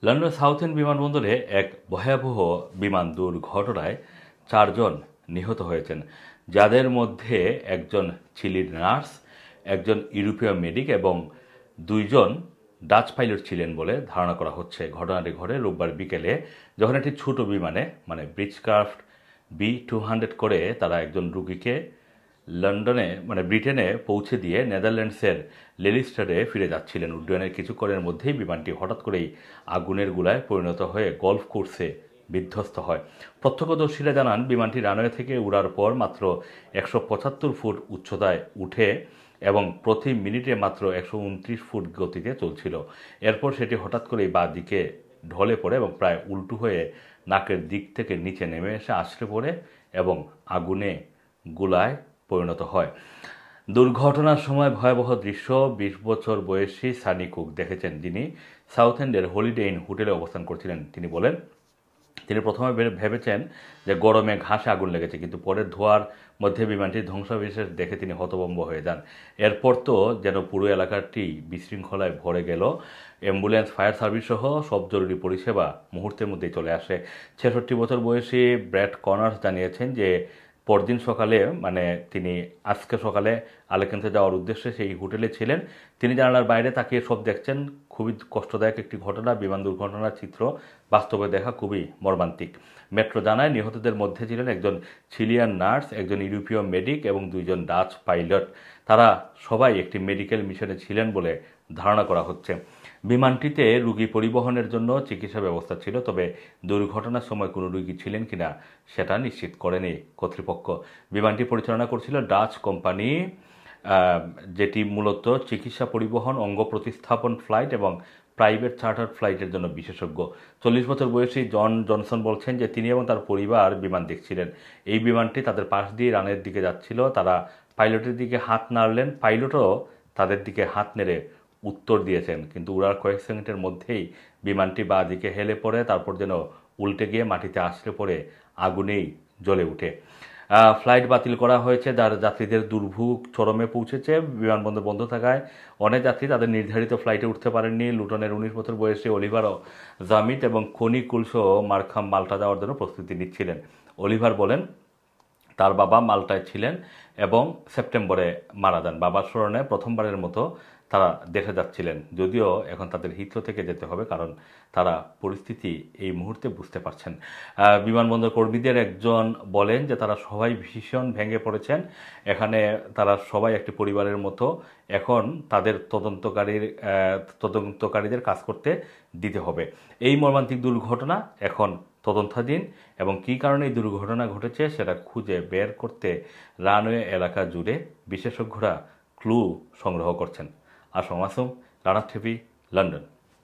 London Southend বিমানবন্দরে এক ভয়াবহ বিমান দুর্ঘটনায় ৪ জন নিহত হয়েছেন, যাদের মধ্যে একজন চিলির নার্স, একজন ইউরোপীয় মেডিক এবং ২ জন ডাচ পাইলট ছিলেন বলে ধারণা করা হচ্ছে। ঘটনাটি ঘটে রোববার বিকেলে, যখন একটি ছোট বিমানে ব্রিজক্রাফট B200 করে তারা একজন রোগীকে ব্রিটেনে পৌঁছে দিয়ে নেদারল্যান্ডসের লেলিস্টারে ফিরে যাচ্ছিলেন। উড্ডয়নের কিছুক্ষণের মধ্যেই বিমানটি হঠাৎ করেই আগুনের গোলায় পরিণত হয়ে গলফ কোর্সে বিধ্বস্ত হয়। প্রত্যক্ষদর্শীরা জানান, বিমানটি রানওয়ে থেকে উড়ার পর মাত্র ১৭৫ ফুট উচ্চতায় উঠে এবং প্রতি মিনিটে মাত্র ১২৯ ফুট গতিতে চলছিল। এরপর সেটি হঠাৎ করেই বাঁ দিকে ঢলে পড়ে এবং প্রায় উল্টো হয়ে নাকের দিক থেকে নিচে নেমে এসে আছড়ে পড়ে এবং আগুনে গোলায় পরিণত হয়। দুর্ঘটনার সময় ভয়াবহ দৃশ্য ২০ বছর বয়সী সানি কুক দেখেছেন, যিনি সাউথেন্ডের হলিডে ইন হোটেলে অবস্থান করছিলেন। তিনি বলেন, তিনি প্রথমে ভেবেছেন যে গরমে ঘাসে আগুন লেগেছে, কিন্তু পরে ধোঁয়ার মধ্যে বিমানটির ধ্বংসাবশেষ দেখে তিনি হতভম্ব হয়ে যান। এরপর তো যেন পুরো এলাকাটি বিশৃঙ্খলায় ভরে গেল। অ্যাম্বুলেন্স, ফায়ার সার্ভিস সহ সব জরুরি পরিষেবা মুহূর্তের মধ্যেই চলে আসে। ৬৬ বছর বয়সী ব্র্যাড কনার্স জানিয়েছেন যে পরদিন সকালে তিনি আজকে সকালে আলেকেন্তে যাওয়ার উদ্দেশ্যে সেই হোটেলে ছিলেন। তিনি জানালার বাইরে তাকিয়ে সব দেখছেন। খুবই কষ্টদায়ক একটি ঘটনা। বিমান দুর্ঘটনার চিত্র বাস্তবে দেখা খুবই মর্মান্তিক। মেট্রো জানায়, নিহতদের মধ্যে ছিলেন একজন চিলিয়ান নার্স, একজন ইউরোপীয় মেডিক এবং ২ জন ডাচ পাইলট। তারা সবাই একটি মেডিকেল মিশনে ছিলেন বলে ধারণা করা হচ্ছে। বিমানটিতে রোগী পরিবহনের জন্য চিকিৎসা ব্যবস্থা ছিল, তবে দুর্ঘটনার সময় কোনো রোগী ছিলেন কিনা সেটা নিশ্চিত করেনি কর্তৃপক্ষ। বিমানটি পরিচালনা করছিল ডাচ কোম্পানি, যেটি মূলত চিকিৎসা পরিবহন, অঙ্গ প্রতিস্থাপন ফ্লাইট এবং প্রাইভেট চার্টার ফ্লাইটের জন্য বিশেষজ্ঞ। ৪০ বছর বয়সী জন জনসন বলছেন যে তিনি এবং তার পরিবার বিমান দেখছিলেন। এই বিমানটি তাদের পাশ দিয়ে রানের দিকে যাচ্ছিল। তারা পাইলটের দিকে হাত নাড়লেন, পাইলটও তাদের দিকে হাত নেড়ে উত্তর দিয়েছেন, কিন্তু উড়ার কয়েক সেকেন্ডের মধ্যেই বিমানটি বাঁ দিকে হেলে পড়ে, তারপর যেন উল্টে গিয়ে মাটিতে আছড়ে পড়ে আগুনেই জ্বলে উঠে। ফ্লাইট বাতিল করা হয়েছে, যার যাত্রীদের দুর্ভোগ চরমে পৌঁছেছে। বিমানবন্দর বন্ধ থাকায় অনেক যাত্রী তাদের নির্ধারিত ফ্লাইটে উঠতে পারেননি। লুটনের ১৯ বছর বয়সী অলিভার জামিট এবং খনি কুলসো মার্খাম মাল্টা যাওয়ার জন্য প্রস্তুতি নিচ্ছিলেন। অলিভার বলেন, তার বাবা মাল্টায় ছিলেন এবং সেপ্টেম্বরে মারা যান। বাবার স্মরণে প্রথমবারের মতো তারা দেখে যাচ্ছিলেন, যদিও এখন তাদের হিথ্রো থেকে যেতে হবে, কারণ তারা পরিস্থিতি এই মুহূর্তে বুঝতে পারছেন। বিমানবন্দর কর্মীদের একজন বলেন যে তারা সবাই ভীষণ ভেঙে পড়েছেন। এখানে তারা সবাই একটি পরিবারের মতো। এখন তাদের তদন্তকারীদের কাজ করতে দিতে হবে। এই মর্মান্তিক দুর্ঘটনা এখন তদন্তাধীন এবং কী কারণে এই দুর্ঘটনা ঘটেছে সেটা খুঁজে বের করতে রানওয়ে এলাকা জুড়ে বিশেষজ্ঞরা ক্লু সংগ্রহ করছেন। Assam Masum, Rana TV, London.